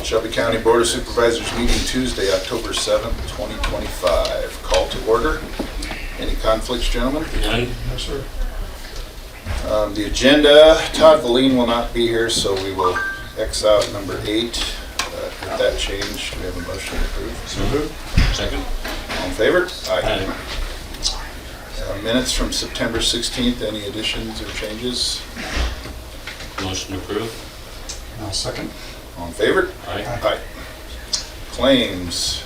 Shelby County Board of Supervisors meeting Tuesday, October 7th, 2025. Call to order. Any conflicts, gentlemen? None. No, sir. The agenda, Todd Valine will not be here, so we will X out number 8. With that change, do we have a motion to approve? So moved. Second. All in favor? Aye. Minutes from September 16th, any additions or changes? Motion approved. I'll second. All in favor? Aye. Aye. Claims.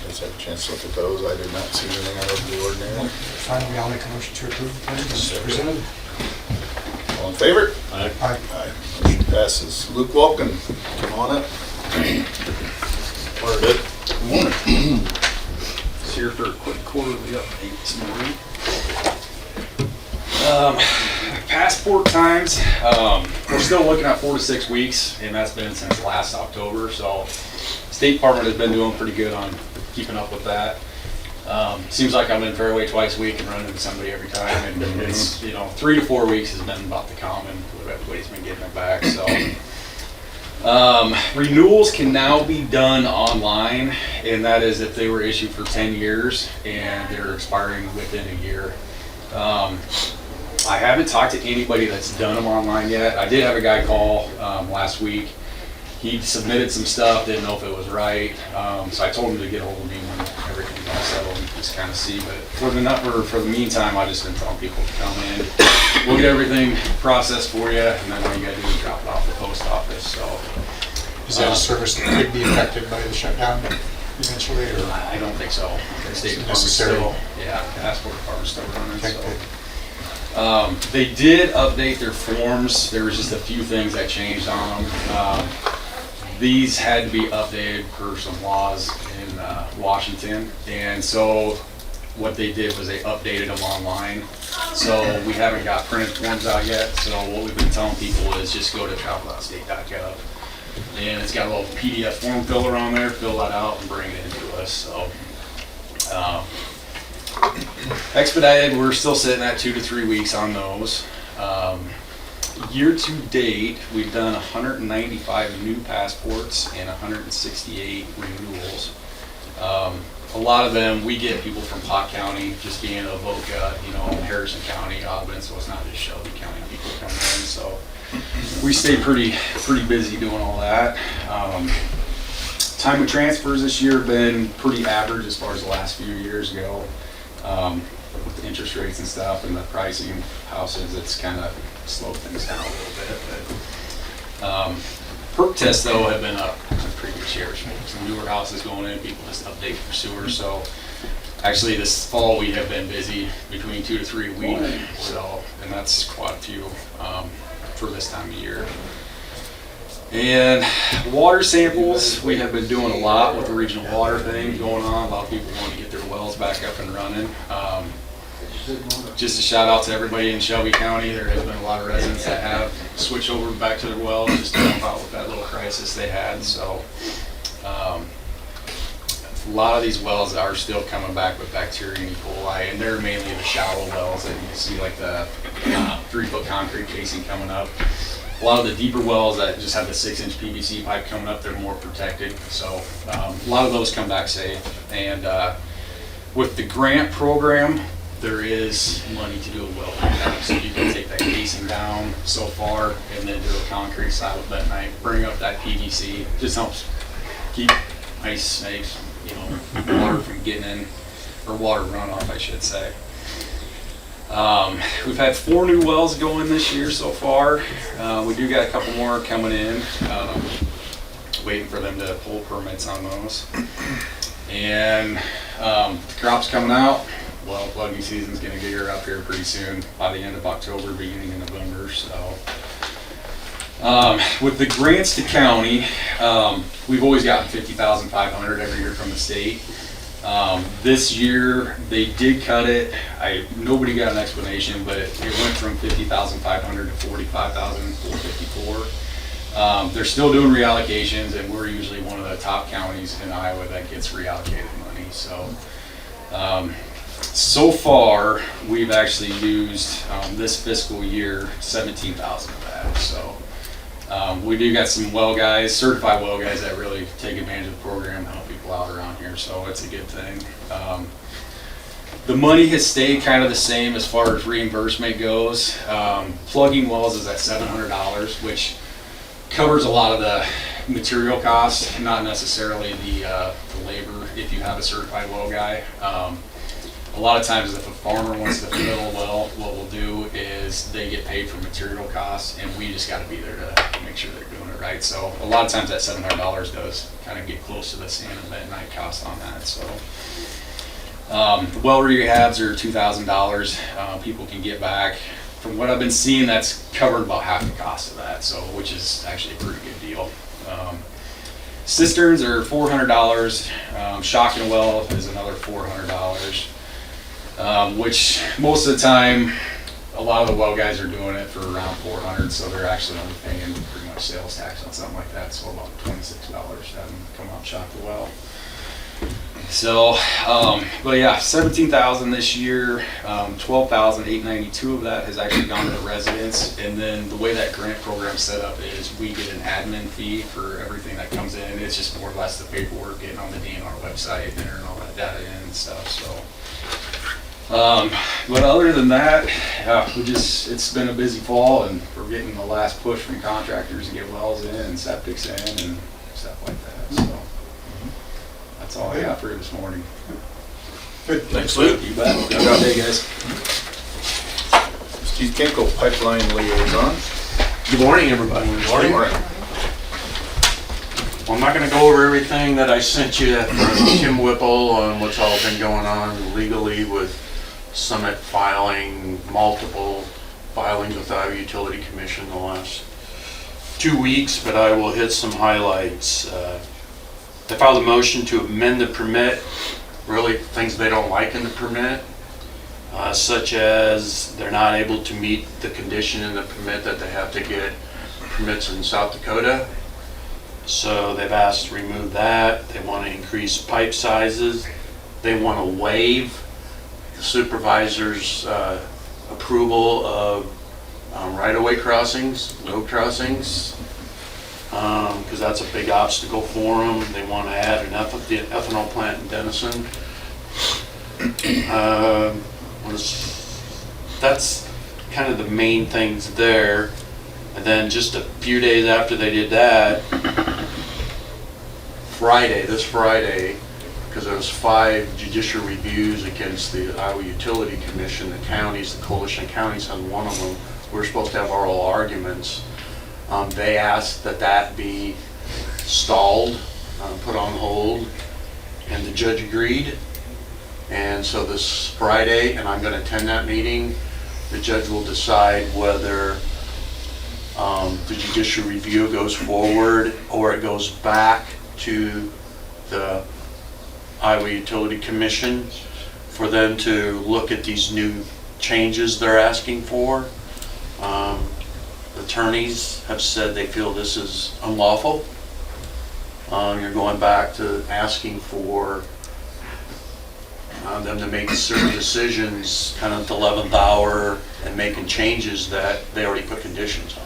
Guys had a chance to look at those. I did not see anything out of the ordinary. Finally, I'll make a motion to approve the claims as presented. All in favor? Aye. Aye. Aye. Motion passes. Luke Wolken, come on up. Part of it. It's here for a quick quarterly update this morning. Passport times, we're still looking at 4 to 6 weeks, and that's been since last October. So State Department has been doing pretty good on keeping up with that. Seems like I'm in Fairway twice a week and running into somebody every time, and it's, 3 to 4 weeks has been about the common. Everybody's been getting it back. So renewals can now be done online, and that is if they were issued for 10 years and they're expiring within a year. I haven't talked to anybody that's done them online yet. I did have a guy call last week. He submitted some stuff, didn't know if it was right, so I told him to get a hold of me when everything's all settled and just kind of see. But for the meantime, I've just been telling people to come in. We'll get everything processed for you, and then all you gotta do is drop it off at the post office. So Is that a service that could be affected by the shutdown eventually, or? I don't think so. The State Department's Necessary. still, yeah, the passport department's still running. Okay, So. good. They did update their forms. There was just a few things that changed on them. These had to be updated per some laws in Washington, and so what they did was they updated them online. So we haven't got printed forms out yet. So what we've been telling people is just go to travel.state.gov, and it's got a little PDF form filler on there. Fill that out and bring it into us. So. Expedited, we're still sitting at 2 to 3 weeks on those. Year to date, we've done 195 new passports and 168 renewals. A lot of them, we get people from Pot County, just being Avoca, Harrison County, Audubon, so it's not just Shelby County people coming in. So we stay pretty busy doing all that. Time of transfers this year have been pretty average as far as the last few years go. With the interest rates and stuff and the pricing of houses, it's kind of slowed things down a little bit. But perk tests though have been up in previous years. Some newer houses going in, people just update for sewer. So actually this fall we have been busy between 2 to 3 weeks. So, and that's quite a few for this time of year. And water samples, we have been doing a lot with the regional water thing going on. A lot of people want to get their wells back up and running. Just a shout out to everybody in Shelby County. There has been a lot of residents that have switched over back to their wells just to help out with that little crisis they had. So a lot of these wells are still coming back with bacteria and E. coli, and they're mainly the shallow wells that you see, like the 3-foot concrete casing coming up. A lot of the deeper wells that just have the 6-inch PVC pipe coming up, they're more protected. So a lot of those come back safe. And with the grant program, there is money to do a well cleanup. So you can take that casing down so far and then do a concrete side of that night, bring up that PVC. Just helps keep ice, water from getting in, or water runoff, I should say. We've had 4 new wells go in this year so far. We do got a couple more coming in, waiting for them to pull permits on those. And the crop's coming out. Well, plugging season's gonna get here up here pretty soon, by the end of October, beginning of November. So with the grants to county, we've always gotten $50,500 every year from the state. This year they did cut it. Nobody got an explanation, but it went from $50,500 to $45,454. They're still doing reallocations, and we're usually one of the top counties in Iowa that gets reallocated money. So so far we've actually used this fiscal year 17,000 of that. So We do got some well guys, certified well guys that really take advantage of the program and help people out around here, so it's a good thing. The money has stayed kind of the same as far as reimbursement goes. Plugging wells is at $700, which covers a lot of the material costs, not necessarily the labor if you have a certified well guy. A lot of times if a farmer wants to fill a well, what we'll do is they get paid for material costs and we just gotta be there to make sure they're doing it right. So a lot of times that $700 does kind of get close to the sand and that night cost on that, so. The well rehabs are $2,000. People can get back. From what I've been seeing, that's covered about half the cost of that, so which is actually a pretty good deal. Cisterns are $400. Shocking a well is another $400. Which most of the time, a lot of the well guys are doing it for around $400, so they're actually only paying pretty much sales tax on something like that, so about $26 to have them come out and shock the well. So, but yeah, $17,000 this year, $12,892 of that has actually gone to the residents, and then the way that grant program's set up is we get an admin fee for everything that comes in. It's just more or less the paperwork, getting on the DNR website, entering all that data in and stuff, so. But other than that, it's been a busy fall, and we're getting the last push from contractors to get wells in and septics in and stuff like that, so. That's all I got for you this morning. Good. Thanks, Luke. You bet. Have a good day, guys. Steve Kinkle, Pipeline Liaison. Good morning, everybody. Good morning. Well, I'm not going to go over everything that I sent you from Tim Whipple on what's all been going on legally with Summit filing, multiple filings with the Iowa Utility Commission the last 2 weeks, but I will hit some highlights. They filed a motion to amend the permit, really things they don't like in the permit, such as they're not able to meet the condition in the permit that they have to get permits in South Dakota. So they've asked to remove that. They want to increase pipe sizes. They want to waive the supervisor's approval of right-of-way crossings, road crossings, because that's a big obstacle for them. They want to add an ethanol plant in Denison. That's kind of the main things there. And then just a few days after they did that, this Friday, because there was 5 judicial reviews against the Iowa Utility Commission, the counties, the coalition of counties on one of them. We were supposed to have oral arguments. They asked that be stalled, put on hold, and the judge agreed. And so this Friday, and I'm going to attend that meeting, the judge will decide whether the judicial review goes forward or it goes back to the Iowa Utility Commission for them to look at these new changes they're asking for. Attorneys have said they feel this is unlawful. You're going back to asking for them to make certain decisions kind of at the 11th hour and making changes that they already put conditions on.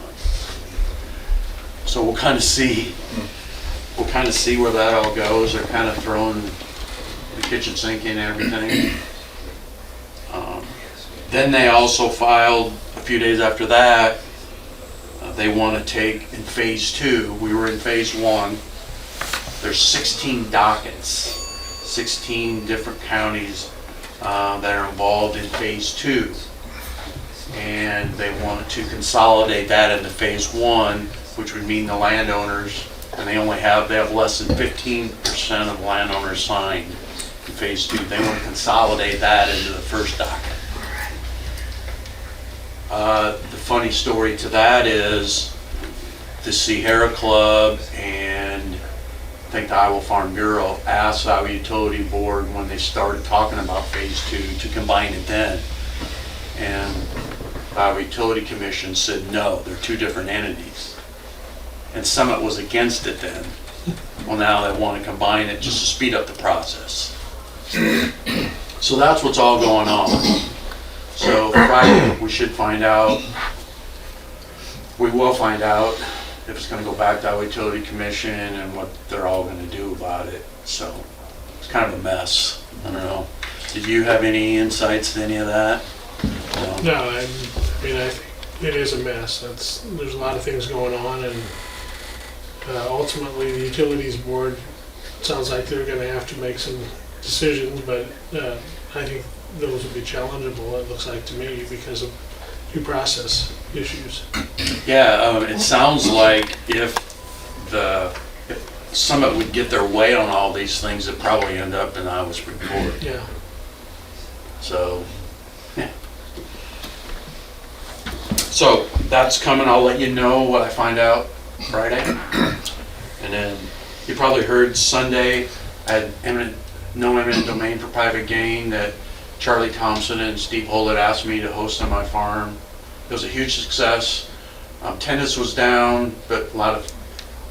So we'll kind of see where that all goes. They're kind of throwing the kitchen sink in and everything. Then they also filed a few days after that. They want to take in phase 2. We were in phase 1. There's 16 dockets, 16 different counties that are involved in phase 2. And they want to consolidate that into phase 1, which would mean the landowners, and they have less than 15% of landowners signed in phase 2. They want to consolidate that into the first docket. The funny story to that is the Sierra Club and I think the Iowa Farm Bureau asked the Iowa Utility Board when they started talking about phase 2 to combine it then. And the Iowa Utility Commission said no, they're 2 different entities. And Summit was against it then. Well, now they want to combine it just to speed up the process. So that's what's all going on. So Friday we should find out, we will find out if it's gonna go back to Iowa Utility Commission and what they're all gonna do about it. So it's kind of a mess. I don't know. Did you have any insights to any of that? No, I mean, I think it is a mess. There's a lot of things going on, and ultimately, the Utilities Board, sounds like they're gonna have to make some decisions, but I think those will be challengeable, it looks like to me, because of due process issues. Yeah, it sounds like if Summit would get their way on all these things, it'd probably end up in Iowa Supreme Court. Yeah. So, yeah. So that's coming. I'll let you know what I find out Friday. And then you probably heard Sunday, I had no eminent domain for private gain that Charlie Thompson and Steve Holt had asked me to host on my farm. It was a huge success. Attendance was down, but a lot of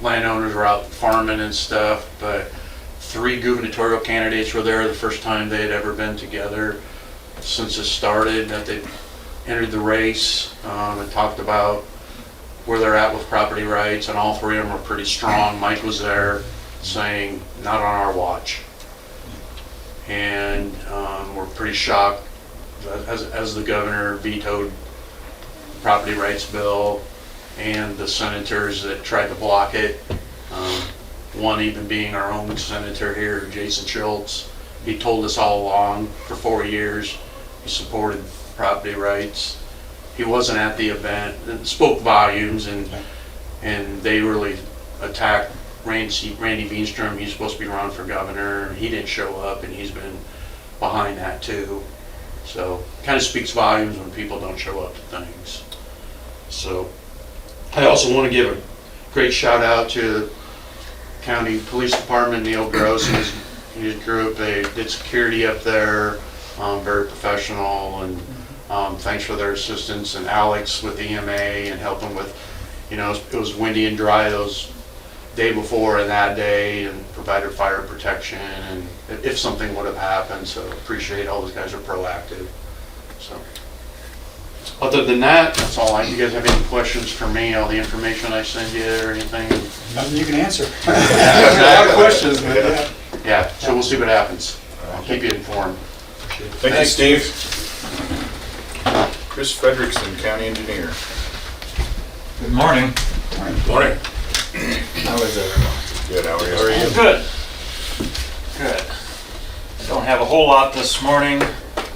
landowners were out farming and stuff. But 3 gubernatorial candidates were there the first time they had ever been together since it started, that they entered the race and talked about where they're at with property rights, and all 3 of them were pretty strong. Mike was there saying, not on our watch. And we're pretty shocked as the governor vetoed the property rights bill and the senators that tried to block it. One even being our own senator here, Jason Schultz. He told us all along for 4 years he supported property rights. He wasn't at the event. It spoke volumes, and they really attacked Randy Beanstrom. He's supposed to be running for governor. He didn't show up, and he's been behind that too. So kind of speaks volumes when people don't show up to things. So I also want to give a great shout out to the County Police Department, Neil Gross and his group. They did security up there, very professional, and thanks for their assistance. And Alex with EMA and helping with, it was windy and dry those day before and that day, and provided fire protection and if something would have happened. So appreciate all those guys are proactive. So other than that, that's all. You guys have any questions for me? All the information I send you or anything? Nothing you can answer. Yeah, A lot of questions, but yeah. Yeah, so we'll see what happens. I'll keep you informed. Thank you, Steve. Chris Frederickson, County Engineer. Good morning. Morning. How is everyone? Good, how are you? Good. Good. I don't have a whole lot this morning,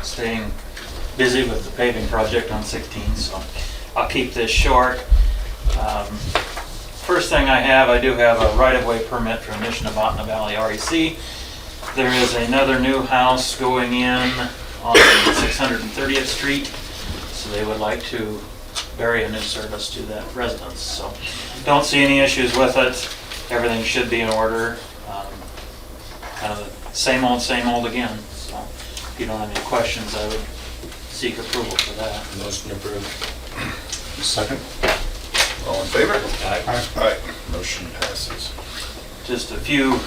staying busy with the paving project on 16, so I'll keep this short. First thing I do have a right-of-way permit from Nishnabotna Valley REC. There is another new house going in on 630th Street, so they would like to bury a new service to that residence. So don't see any issues with it. Everything should be in order. Kind of the same old again. So if you don't have any questions, I would seek approval for that. Motion approved. Second. All in favor? Aye. Aye. Motion passes. Just a few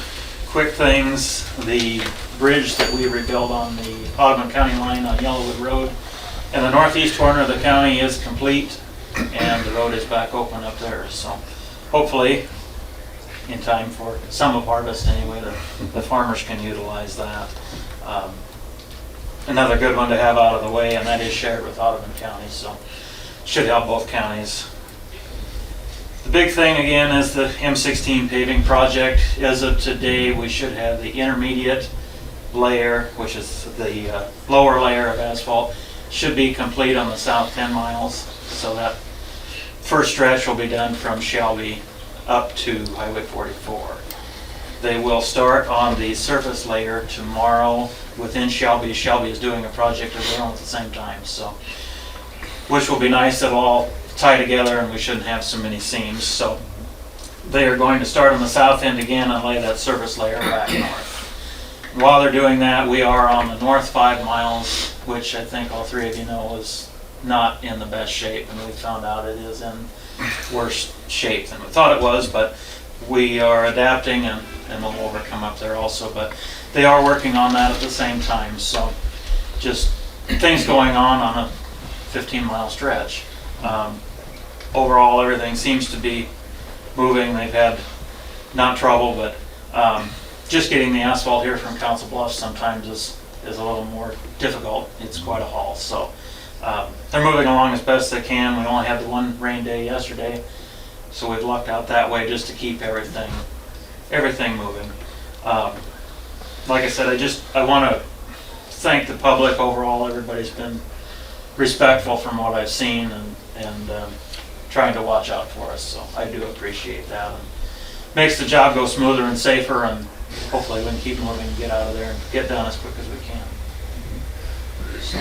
quick things. The bridge that we rebuilt on the Ogden County line on Yellowwood Road in the northeast corner of the county is complete, and the road is back open up there. So hopefully in time for summer harvest anyway, the farmers can utilize that. Another good one to have out of the way, and that is shared with Audubon County, so should help both counties. The big thing again is the M16 paving project. As of today, we should have the intermediate layer, which is the lower layer of asphalt, should be complete on the south 10 miles. So that first stretch will be done from Shelby up to Highway 44. They will start on the surface layer tomorrow within Shelby. Shelby is doing a project of their own at the same time, so which will be nice. It'll all tie together and we shouldn't have so many seams. So they are going to start on the south end again and lay that surface layer back north. While they're doing that, we are on the north 5 miles, which I think all 3 of you know is not in the best shape, and we found out it is in worse shape than we thought it was, but we are adapting and we'll overcome up there also. But they are working on that at the same time, so just things going on a 15-mile stretch. Overall, everything seems to be moving. They've had not trouble, but just getting the asphalt here from Council Bluffs sometimes is a little more difficult. It's quite a haul, so they're moving along as best they can. We only had the one rain day yesterday, so we've lucked out that way just to keep everything moving. Like I said, I want to thank the public overall. Everybody's been respectful from what I've seen and trying to watch out for us, so I do appreciate that. And makes the job go smoother and safer, and hopefully we can keep moving and get out of there and get done as quick as we can. So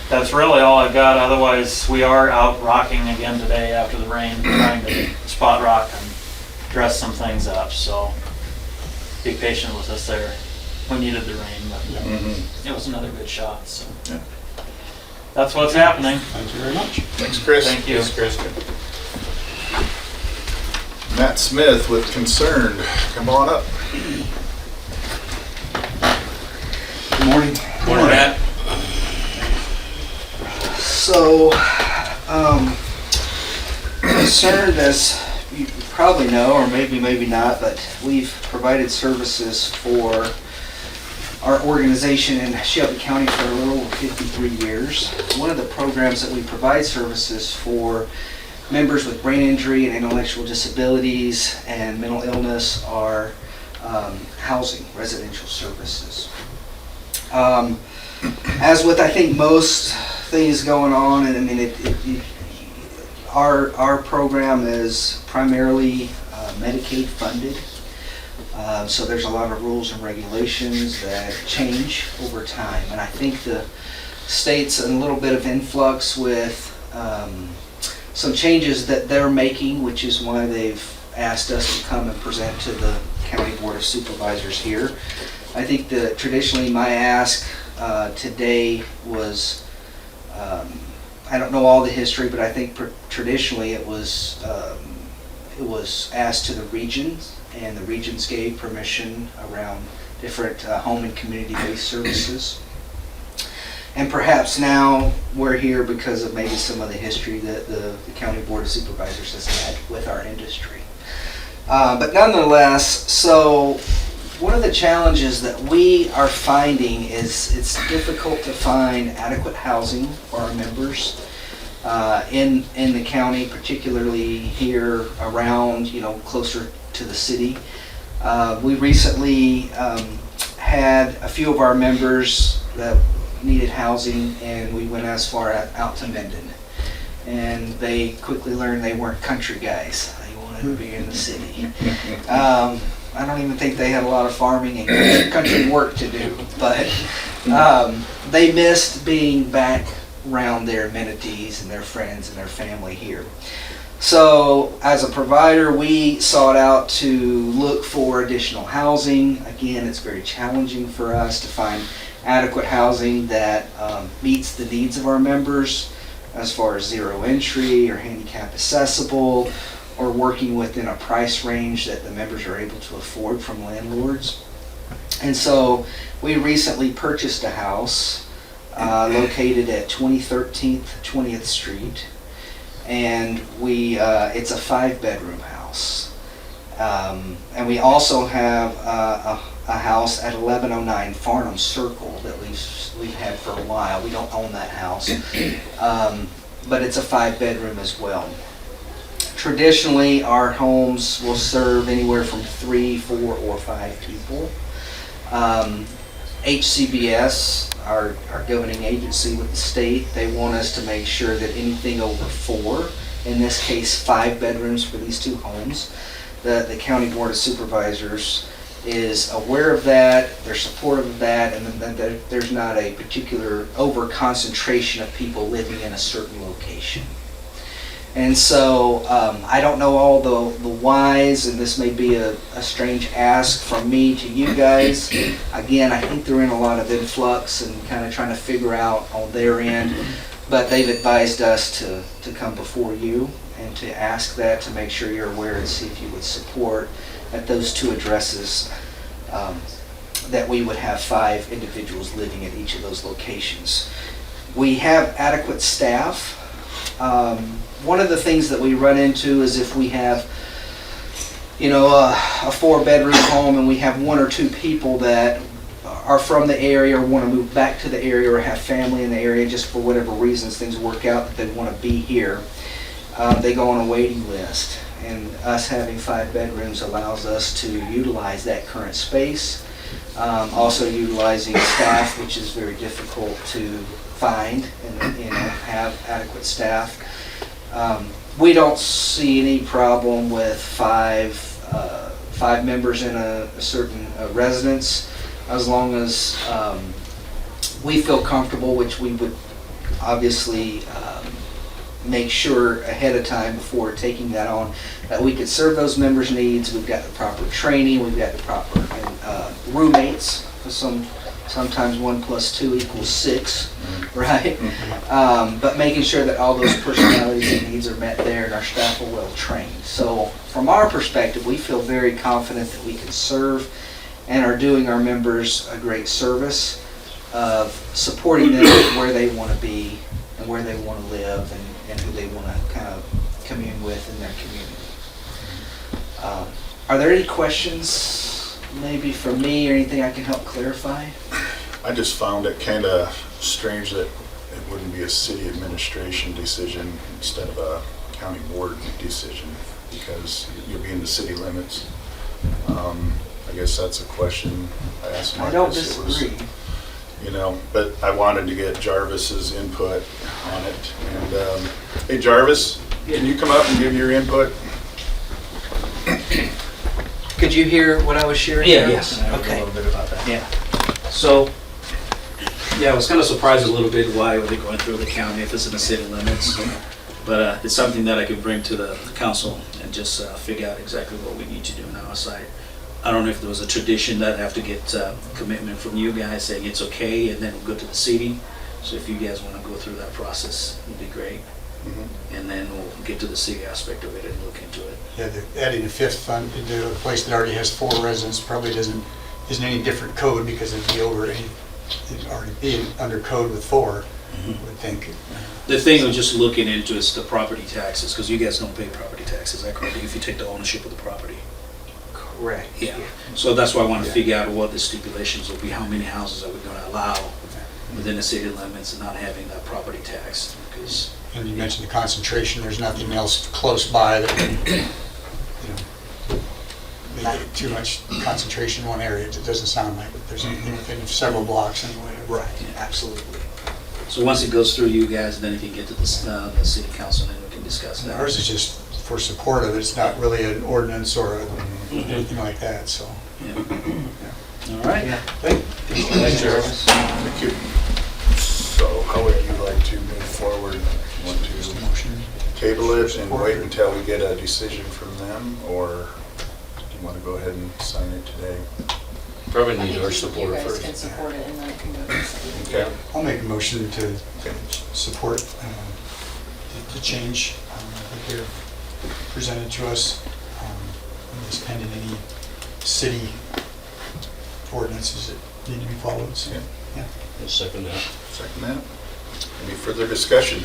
that's really all I've got. Otherwise, we are out rocking again today after the rain, trying to spot rock and dress some things up, so be patient with us there. We needed the rain, but it was another good shot, so. Yeah. That's what's happening. Thank you very much. Thanks, Chris. Thank you. Thanks, Chris. Matt Smith with Concerned, come on up. Good morning. Morning, Matt. So, Concerned, as you probably know, or maybe not, but we've provided services for our organization in Shelby County for a little over 53 years. One of the programs that we provide services for members with brain injury and intellectual disabilities and mental illness are housing, residential services. As with, I think, most things going on, and I mean, our program is primarily Medicaid funded. So there's a lot of rules and regulations that change over time. And I think the state's in a little bit of influx with some changes that they're making, which is why they've asked us to come and present to the County Board of Supervisors here. I think that traditionally my ask today was, I don't know all the history, but I think traditionally it was asked to the regions, and the regions gave permission around different home and community-based services. And perhaps now we're here because of maybe some of the history that the County Board of Supervisors has had with our industry. But nonetheless, so one of the challenges that we are finding is it's difficult to find adequate housing for our members in the county, particularly here around, closer to the city. We recently had a few of our members that needed housing, and we went as far out to Mendon. And they quickly learned they weren't country guys. They wanted to be in the city. I don't even think they had a lot of farming and country work to do, but they missed being back around their amenities and their friends and their family here. So as a provider, we sought out to look for additional housing. Again, it's very challenging for us to find adequate housing that meets the needs of our members as far as zero entry or handicap accessible, or working within a price range that the members are able to afford from landlords. And so we recently purchased a house located at 2013 20th Street, and it's a 5-bedroom house. And we also have a house at 1109 Farnham Circle that we've had for a while. We don't own that house, but it's a 5-bedroom as well. Traditionally, our homes will serve anywhere from 3, 4, or 5 people. HCBS, our governing agency with the state, they want us to make sure that anything over 4, in this case 5 bedrooms for these 2 homes, the County Board of Supervisors is aware of that, they're supportive of that, and then there's not a particular over-concentration of people living in a certain location. And so I don't know all the whys, and this may be a strange ask from me to you guys. Again, I think they're in a lot of influx and kind of trying to figure out on their end, but they've advised us to come before you and to ask that, to make sure you're aware and see if you would support at those 2 addresses that we would have 5 individuals living at each of those locations. We have adequate staff. One of the things that we run into is if we have you know, a 4-bedroom home and we have 1 or 2 people that are from the area or want to move back to the area or have family in the area, just for whatever reasons things work out that they want to be here, they go on a waiting list. And us having 5 bedrooms allows us to utilize that current space. Also utilizing staff, which is very difficult to find and, you know, have adequate staff. We don't see any problem with 5 members in a certain residence, as long as we feel comfortable, which we would obviously make sure ahead of time before taking that on, that we could serve those members' needs. We've got the proper training, we've got the proper roommates. Sometimes 1 + 2 = 6, right? But making sure that all those personalities and needs are met there and our staff are well trained. So from our perspective, we feel very confident that we can serve and are doing our members a great service of supporting them where they want to be and where they want to live and who they want to kind of commune with in their community. Are there any questions maybe from me or anything I can help clarify? I just found it kind of strange that it wouldn't be a city administration decision instead of a county board decision, because you'll be in the city limits. I guess that's a question I asked Marcus. I don't It was, disagree. you know, but I wanted to get Jarvis's input on it. And hey, Jarvis, can you come up and give your input? Could you hear what I was sharing? Yes. I heard Okay. a little bit about that. Yeah. So, yeah, I was kind of surprised a little bit why they're going through the county if it's in the city limits. But it's something that I could bring to the council and just figure out exactly what we need to do on our side. I don't know if there was a tradition that I have to get commitment from you guys saying it's okay, and then we'll go to the city. So if you guys want to go through that process, it'd be great. And then we'll get to the city aspect of it and look into it. Yeah, adding a 5th fund into a place that already has 4 residents probably isn't any different code, because it'd be it'd already be under code with 4, I would think. The thing we're just looking into is the property taxes, because you guys don't pay property taxes, is that correct? If you take the ownership of the property. Correct. Yeah. So that's why I want to figure out what the stipulations will be, how many houses are we going to allow within the city limits and not having that property tax, because. And you mentioned the concentration, there's nothing else close by that would, make it too much concentration in one area. It doesn't sound like it. There's anything within several blocks anyway. Right, absolutely. So once it goes through you guys, then you can get to the city council and then we can discuss And that. ours is just for support of it. It's not really an ordinance or anything like that, so. Yeah. All right. Thanks, Jarvis. Thank you. So how would you like to move forward? Want to table it and wait until we get a decision from them, or do you want to go ahead and sign it today? Probably I need think our you support guys first. can support it and then it can go to the city. Okay. I'll make a motion to Okay. support the change that they're presented to us, just pending any city ordinances that need to be followed. So, Yeah. yeah. I'll second that. Second that. Any further discussion?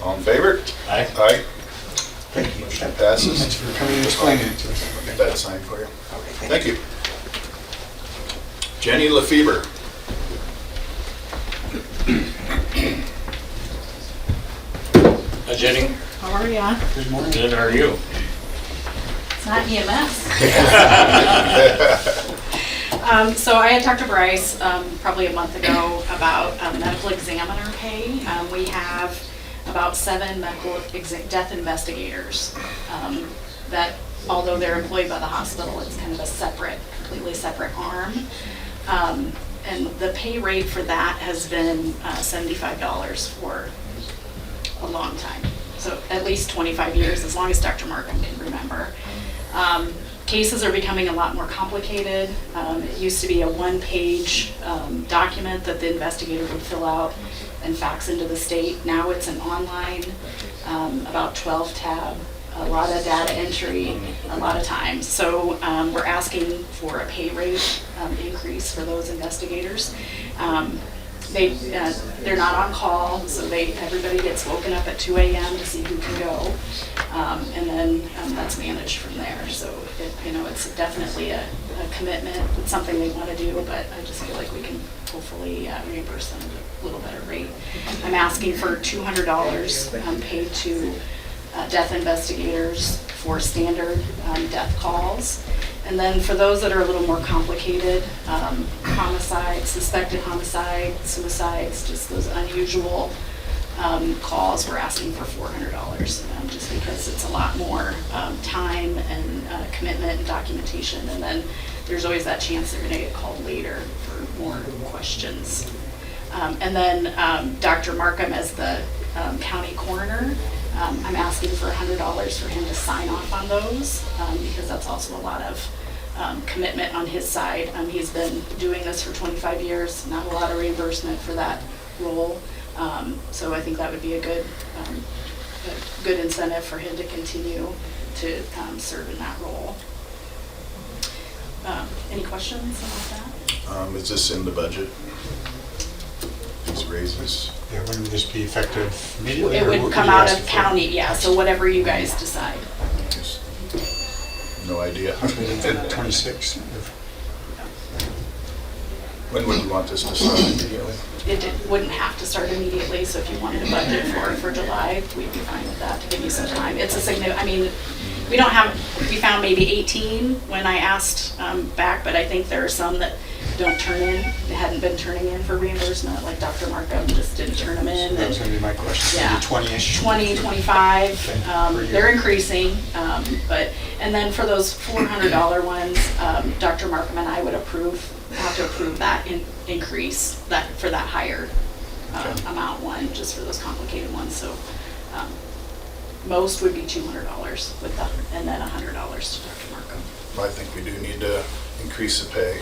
All in favor? Aye. Aye. Thank you. Motion passes. Thanks for coming and explaining it to us. I'll get that signed for you. Thank you. Jenny Lefebvre. Hi, Jenny. How are ya? Good morning. Good, how are you? It's not EMS. So I had talked to Bryce probably a month ago about medical examiner pay. We have about 7 medical death investigators that, although they're employed by the hospital, it's kind of a separate, completely separate arm. And the pay rate for that has been $75 for a long time. So at least 25 years, as long as Dr. Markham can remember. Cases are becoming a lot more complicated. It used to be a 1-page document that the investigator would fill out and fax into the state. Now it's an online, about 12 tab, a lot of data entry, a lot of time. So we're asking for a pay rate increase for those investigators. They're not on call, so everybody gets woken up at 2 a.m. to see who can go. And then that's managed from there. So, it's definitely a commitment. It's something they want to do, but I just feel like we can hopefully reimburse them at a little better rate. I'm asking for $200 paid to death investigators for standard death calls. And then for those that are a little more complicated, homicide, suspected homicide, suicides, just those unusual calls, we're asking for $400, just because it's a lot more time and commitment and documentation. And then there's always that chance they're gonna get called later for more questions. And then Dr. Markham as the county coroner, I'm asking for $100 for him to sign off on those, because that's also a lot of commitment on his side. He's been doing this for 25 years, not a lot of reimbursement for that role. So I think that would be a good incentive for him to continue to serve in that role. Any questions about that? Is this in the budget? These raises? Yeah, when would this be effective immediately? It or would what come you out asking of for? county, yeah, so whatever you guys decide. No idea. 26. When would you want this to start immediately? Wouldn't have to start immediately, so if you wanted to budget for July, we'd be fine with that to give you some time. It's a significant, we found maybe 18 when I asked back, but I think there are some that don't turn in, they hadn't been turning in for reimbursement, like Dr. Markham just didn't turn them in. That was going to be my question. Yeah. Maybe 20-ish? 20, 25, Okay. they're increasing, and then for those $400 ones, Dr. Markham and I would have to approve that increase, for that higher amount one, just for those complicated ones, so most would be $200 with that, and then $100 to Dr. Markham. I think we do need to increase the pay,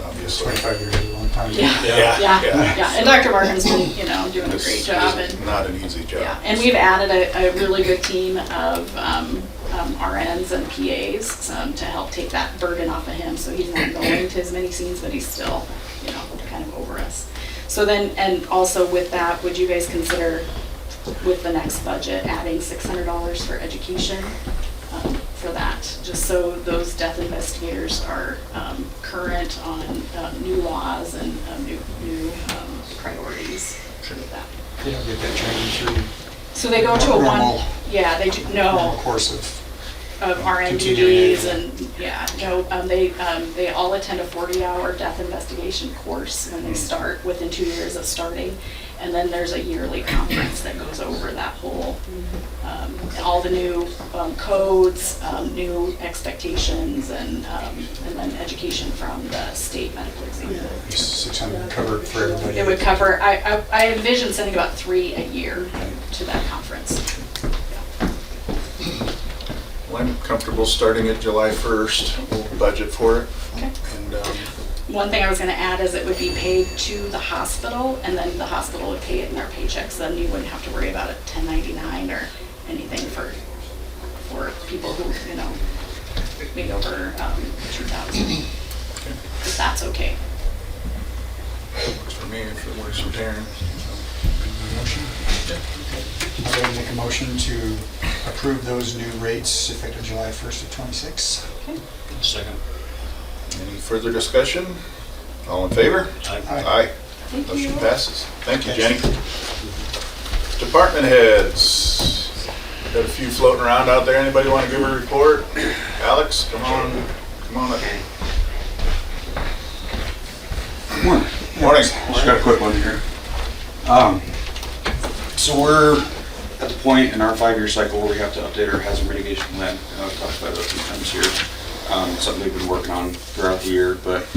obviously. 25 years is a long time. Yeah, and Dr. Markham's been, doing a This great job, is and not an easy job. yeah, and we've added a really good team of RNs and PAs to help take that burden off of him, so he's not going to as many scenes, but he's still, kind of over us. So then, and also with that, would you guys consider, with the next budget, adding $600 for education for that, just so those death investigators are current on new laws and new priorities with that. They don't get that training through So they go to a normal- one, yeah, they do, normal no, course of of continuing RNDs and, they all attend a 40-hour death investigation course when they start, within 2 years of starting. And then there's a yearly conference that goes over that whole, all the new codes, new expectations, and then education from the state medical examiner. 600 covered for everybody. It would cover, I envision sending about 3 a year to that conference. Well, I'm comfortable starting it July 1st. We'll budget for it. Okay. And One thing I was gonna add is it would be paid to the hospital, and then the hospital would pay it in their paychecks, then you wouldn't have to worry about a 1099 or anything for people who, made over 2,000. If that's okay. works for me if it works for Taryn. Motion? I'm going to make a motion to approve those new rates effective July 1st of 26. Second. Any further discussion? All in favor? Aye. Thank Motion you. passes. Thank you, Jenny. Department heads. Got a few floating around out there. Anybody want to give a report? Alex, come on up. Morning. Morning. Just got a quick one here. So we're at the point in our 5-year cycle where we have to update our hazard mitigation plan. I've talked about it a few times here. It's something we've been working on throughout the year, but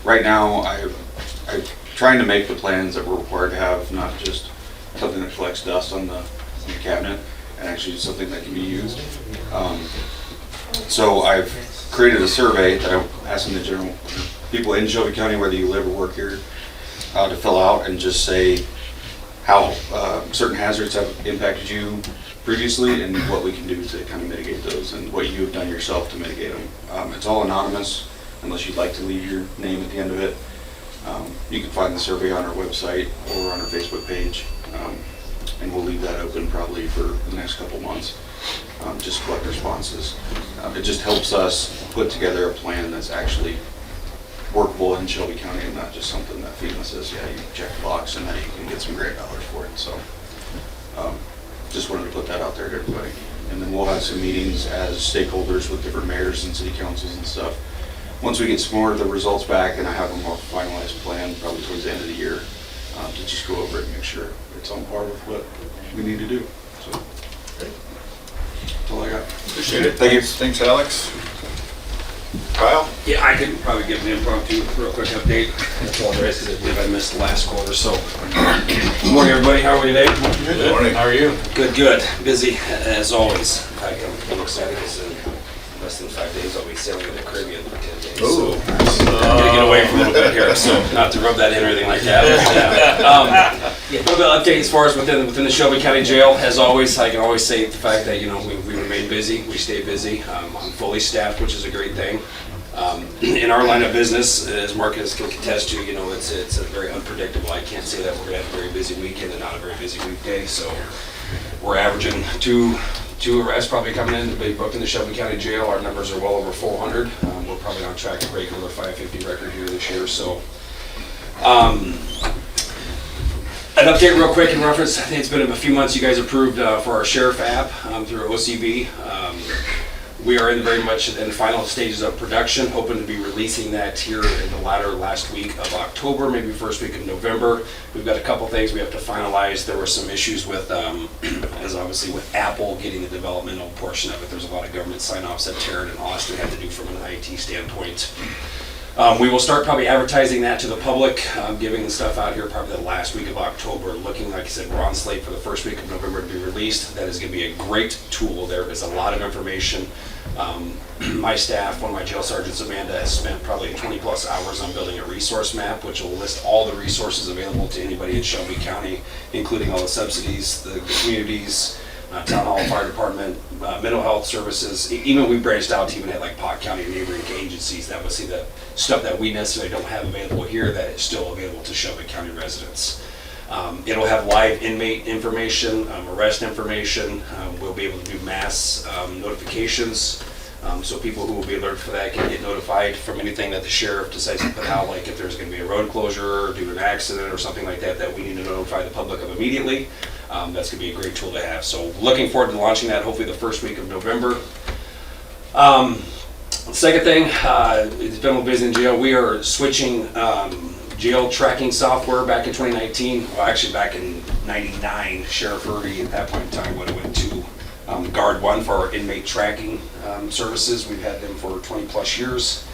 right now I'm trying to make the plans that we're required to have, not just something that collects dust on the cabinet, and actually something that can be used. So I've created a survey that I'm asking the general people in Shelby County, whether you live or work here, to fill out and just say how certain hazards have impacted you previously and what we can do to kind of mitigate those and what you have done yourself to mitigate them. It's all anonymous unless you'd like to leave your name at the end of it. You can find the survey on our website or on our Facebook page, and we'll leave that open probably for the next couple months. just collect responses. It just helps us put together a plan that's actually workable in Shelby County and not just something that FEMA says, yeah, you check the box and then you can get some grant dollars for it. So just wanted to put that out there to everybody. And then we'll have some meetings as stakeholders with different mayors and city councils and stuff. Once we get some more of the results back and I have a more finalized plan, probably towards the end of the year, to just go over it and make sure it's on par with what we need to do. So that's all I got. Appreciate it. Thank you. Thanks, Alex. Kyle? Yeah, I could probably give an impromptu, real quick update. I apologize because I believe I missed the last quarter, so. Good morning, everybody. How are we today? Good morning. How are you? Good, good. Busy, as always. I'm excited because in less than 5 days, I'll be sailing in the Caribbean for 10 days. Oh, So I'm gonna get away for a little bit here, so not to rub that in or anything like that. Yeah. A little bit of update as far as within the Shelby County Jail. As always, I can always say the fact that, we remain busy, we stay busy. I'm fully staffed, which is a great thing. In our line of business, as Marcus can contest to, it's a very unpredictable. I can't say that we're gonna have a very busy weekend and not a very busy weekday, so we're averaging two arrests probably coming in to be booked in the Shelby County Jail. Our numbers are well over 400. We're probably on track to break another 550 record here this year. So, an update real quick in reference, I think it's been a few months you guys approved for our Sheriff app through OCB. We are very much in the final stages of production, hoping to be releasing that here in the last week of October, maybe first week of November. We've got a couple things we have to finalize. There were some issues with, as obviously with Apple getting the developmental portion of it. There's a lot of government sign-offs that Taryn and Austin had to do from an IT standpoint. We will start probably advertising that to the public, giving the stuff out here probably the last week of October. Looking, like I said, we're on slate for the first week of November to be released. That is going to be a great tool. There is a lot of information. My staff, one of my jail sergeants, Amanda, has spent probably 20 plus hours on building a resource map, which will list all the resources available to anybody in Shelby County, including all the subsidies, the communities, town hall, fire department, mental health services. Even we branched out to even at like Pot County neighboring agencies that would see the stuff that we necessarily don't have available here that is still available to Shelby County residents. It'll have live inmate information, arrest information. We'll be able to do mass notifications. So people who will be alerted for that can get notified from anything that the sheriff decides to put out, like if there's going to be a road closure or due to an accident or something like that, that we need to notify the public of immediately. That's going to be a great tool to have. So looking forward to launching that hopefully the first week of November. Second thing, it's been a little busy in jail. We are switching jail tracking software back in 2019. Well, actually back in 99, Sheriff Irby at that point in time would have went to Guard One for our inmate tracking services. We've had them for 20 plus years.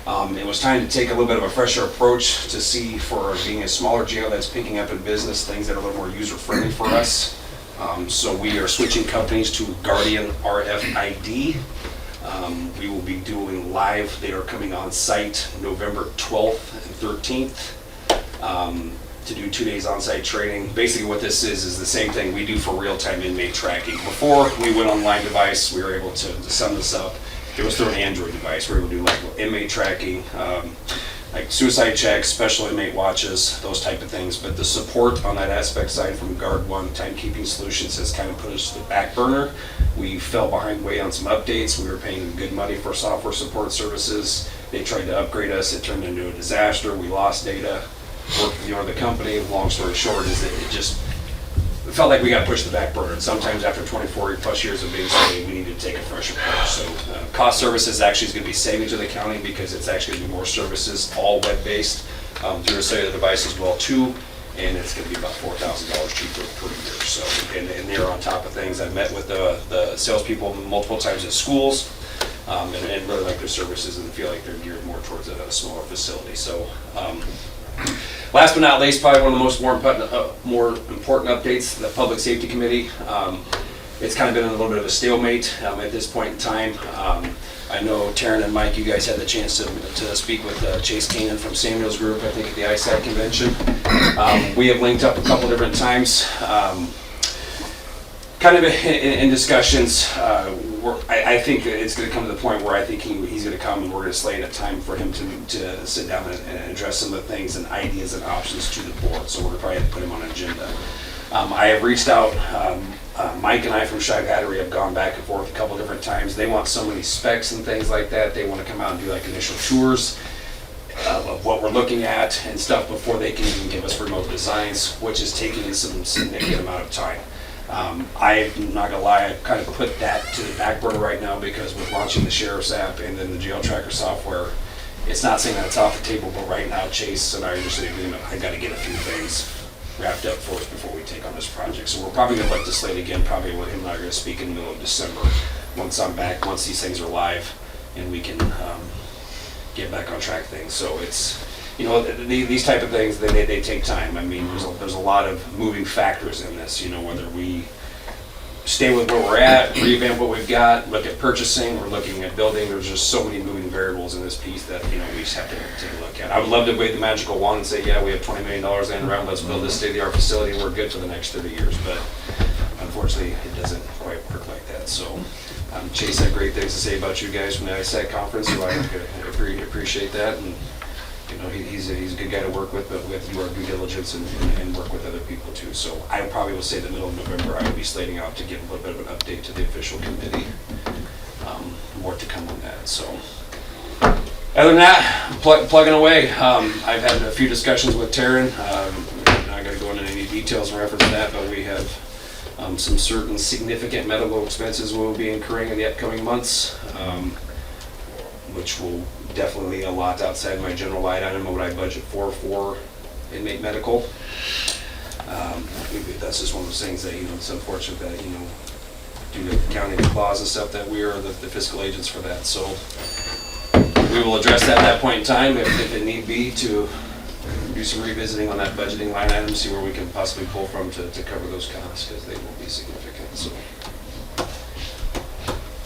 It was time to take a little bit of a fresher approach to see, for being a smaller jail that's picking up in business, things that are a little more user friendly for us. So we are switching companies to Guardian RFID. We will be doing live. They are coming on site November 12th and 13th to do 2 days on-site training. Basically what this is the same thing we do for real-time inmate tracking. Before we went on live device, we were able to sum this up. It was through an Android device. We were able to do like inmate tracking, like suicide checks, special inmate watches, those type of things. But the support on that aspect side from Guard One Timekeeping Solutions has kind of put us to the back burner. We fell behind way on some updates. We were paying good money for software support services. They tried to upgrade us. It turned into a disaster. We lost data. Worked with the owner of the company. Long story short is that it felt like we got pushed to the back burner. And sometimes after 24 plus years of being somebody, we needed to take a fresh approach. So cost services actually is going to be saving to the county because it's actually going to be more services, all web-based, through a cellular device as well too. And it's going to be about $4,000 cheaper per year. So, and they're on top of things. I've met with the salespeople multiple times at schools, and really like their services and feel like they're geared more towards a smaller facility. So, last but not least, probably one of the more important updates, the Public Safety Committee. It's kind of been in a little bit of a stalemate at this point in time. I know Taryn and Mike, you guys had the chance to speak with Chase Keenan from Samuel's group, I think at the ISAC convention. We have linked up a couple different times. Kind of in discussions, I think it's going to come to the point where I think he's going to come and we're going to slate a time for him to sit down and address some of the things and ideas and options to the board. So we're going to probably have to put him on an agenda. I have reached out. Mike and I from Shy Battery have gone back and forth a couple different times. They want so many specs and things like that. They want to come out and do like initial tours of what we're looking at and stuff before they can even give us remote designs, which is taking some significant amount of time. I'm not gonna lie, I've kind of put that to the back burner right now because with launching the Sheriff's app and then the jail tracker software, it's not saying that it's off the table, but right now Chase and I are just in agreement, I gotta get a few things wrapped up for us before we take on this project. So we're probably gonna let the slate again, probably with him and I are gonna speak in the middle of December, once I'm back, once these things are live and we can get back on track things. So it's, you know, these type of things, they take time. I mean, there's a lot of moving factors in this, you know, whether we stay with where we're at, revamp what we've got, look at purchasing, or looking at building. There's just so many moving variables in this piece that, you know, we just have to take a look at. I would love to wave the magical wand and say, yeah, we have $20 million laying around, let's build this state-of-the-art facility and we're good for the next 30 years. But unfortunately, it doesn't quite work like that. So Chase had great things to say about you guys from the ISAC conference, so I appreciate that. And you know, he's a good guy to work with, but we have to do our due diligence and work with other people too. So I probably will say the middle of November, I will be slating out to give a little bit of an update to the official committee. More to come on that. So other than that, plugging away. I've had a few discussions with Taryn. I'm not going to go into any details in reference to that, but we have some certain significant medical expenses we'll be incurring in the upcoming months, which will definitely a lot outside my general line item of what I budget for inmate medical. That's just one of those things that, you know, it's unfortunate that, you know, due to county laws and stuff, that we are the fiscal agents for that. So we will address that at that point in time if it need be to do some revisiting on that budgeting line item, see where we can possibly pull from to cover those costs, because they will be significant. So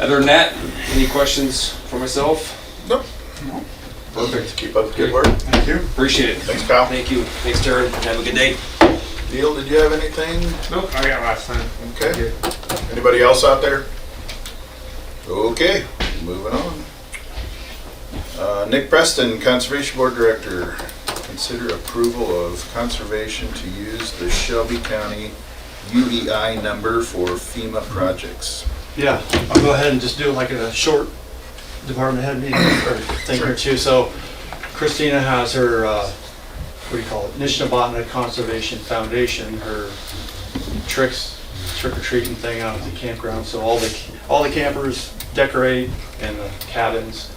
other than that, any questions for myself? Nope. Perfect. Keep up the good work. Thank you. Appreciate it. Thanks, Kyle. Thank you. Thanks, Taryn. Have a good day. Neil, did you have anything? Nope, I got last time. Okay. Anybody else out there? Okay, moving on. Nick Preston, Conservation Board Director. Consider approval of conservation to use the Shelby County UEI number for FEMA projects. Yeah, I'll go ahead and just do like a short department head meeting or thing or two. So Christina has her, what do you call it, Nishnabotna Conservation Foundation, her trick-or-treating thing out at the campground. So all the campers decorate in the cabins.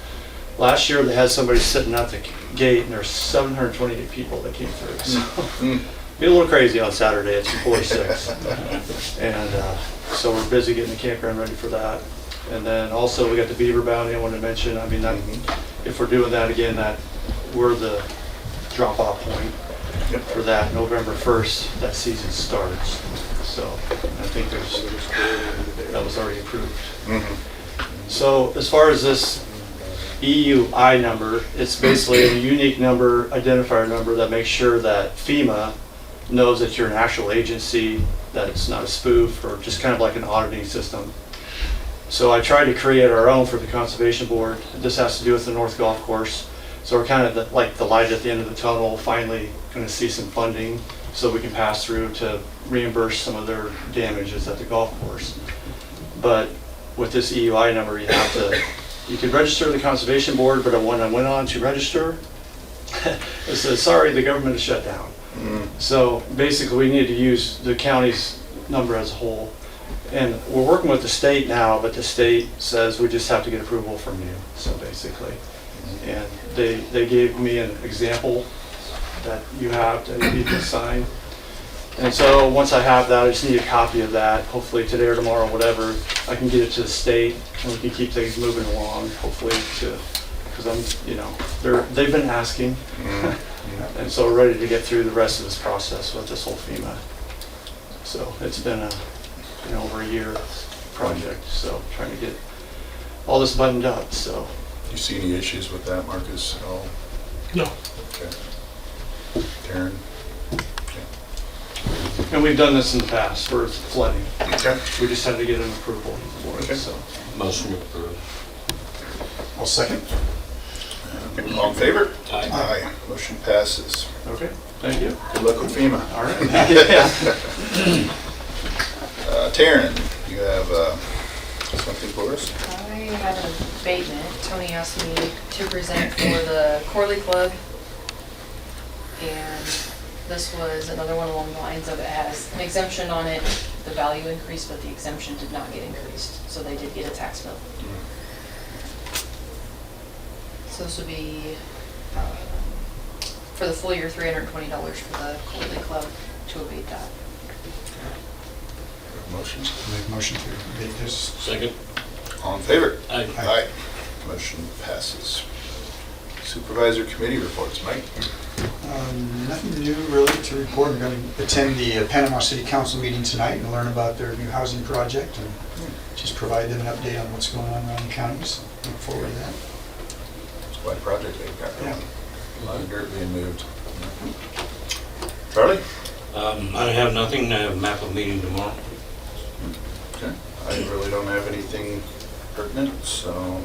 Last year they had somebody sitting at the gate and there's 728 people that came through. So be a little crazy on Saturday. It's 46. And so we're busy getting the campground ready for that. And then also we got the beaver bounty I wanted to mention. I mean, if we're doing that again, that we're the drop-off point for that. November 1st, that season starts. So I think that was already approved. So as far as this EUI number, it's basically a unique number, identifier number that makes sure that FEMA knows that you're an actual agency, that it's not a spoof or just kind of like an auditing system. So I tried to create our own for the Conservation Board. This has to do with the North Golf Course. So we're kind of like the light at the end of the tunnel, finally going to see some funding so we can pass through to reimburse some of their damages at the golf course. But with this EUI number, you can register the Conservation Board, but when I went on to register, it says, sorry, the government is shut down. So basically we need to use the county's number as a whole. And we're working with the state now, but the state says we just have to get approval from you, so basically. And they gave me an example that you have that you need to sign. And so once I have that, I just need a copy of that. Hopefully today or tomorrow, whatever, I can get it to the state and we can keep things moving along, hopefully, because I'm, you know, they've been asking. And so we're ready to get through the rest of this process with this whole FEMA. So it's been over a year project, so trying to get all this buttoned up. So You see any issues with that, Marcus, at all? No. Okay. Taryn? And we've done this in the past for flooding. Okay. We just had to get an approval for it, so. Motion approved. I'll second. All in favor? Aye. Aye. Motion passes. Okay, thank you. Good luck with FEMA. All right. Yeah. Taryn, you have something for us? I have an abatement. Tony asked me to present for the Corley Club. And this was another one along the lines of it has an exemption on it, the value increased, but the exemption did not get increased. So they did get a tax bill. So this would be, for the full year, $320 for the Corley Club to abate that. Motion? Make motion to abate this. Second. All in favor? Aye. Aye. Motion passes. Supervisor committee reports, Mike? Nothing new really to report. I'm going to attend the Panama City Council meeting tonight and learn about their new housing project and just provide them an update on what's going on around the county. So look forward to that. It's quite a project they've got going. Yeah. A lot of dirt being moved. Charlie? I have nothing, I have a map of meeting tomorrow. Okay. I really don't have anything pertinent, so.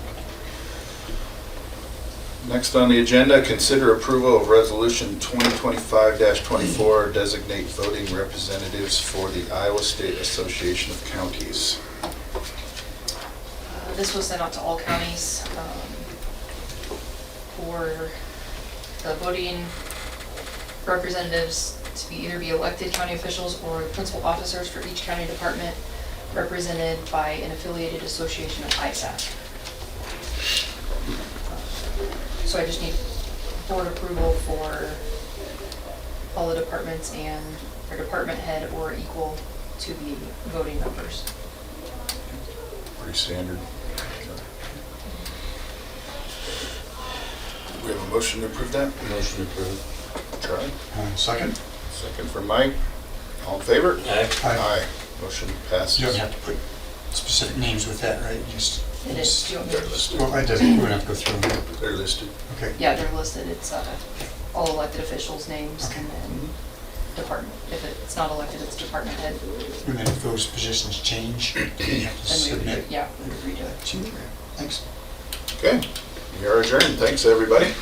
Next on the agenda, consider approval of resolution 2025-24, designate voting representatives for the Iowa State Association of Counties. This was sent out to all counties for the voting representatives to be either be elected county officials or principal officers for each county department represented by an affiliated association of ISAC. So I just need board approval for all the departments and their department head or equal to be voting members. Pretty standard. We have a motion to approve that? Motion approved. Charlie? Second? Second for Mike. All in favor? Aye. Aye. Motion passes. You don't have to put specific names with that, right? Just. It is, do you want me They're to- listed. Well, it doesn't, we're gonna have to go through them. They're listed. Okay. Yeah, they're listed, it's all elected officials' names Okay. and then department. If it's not elected, it's department head. And then if those positions change, then you have to Then we submit. would, yeah, we would redo it. Thanks. Okay. We are adjourned. Thanks, everybody.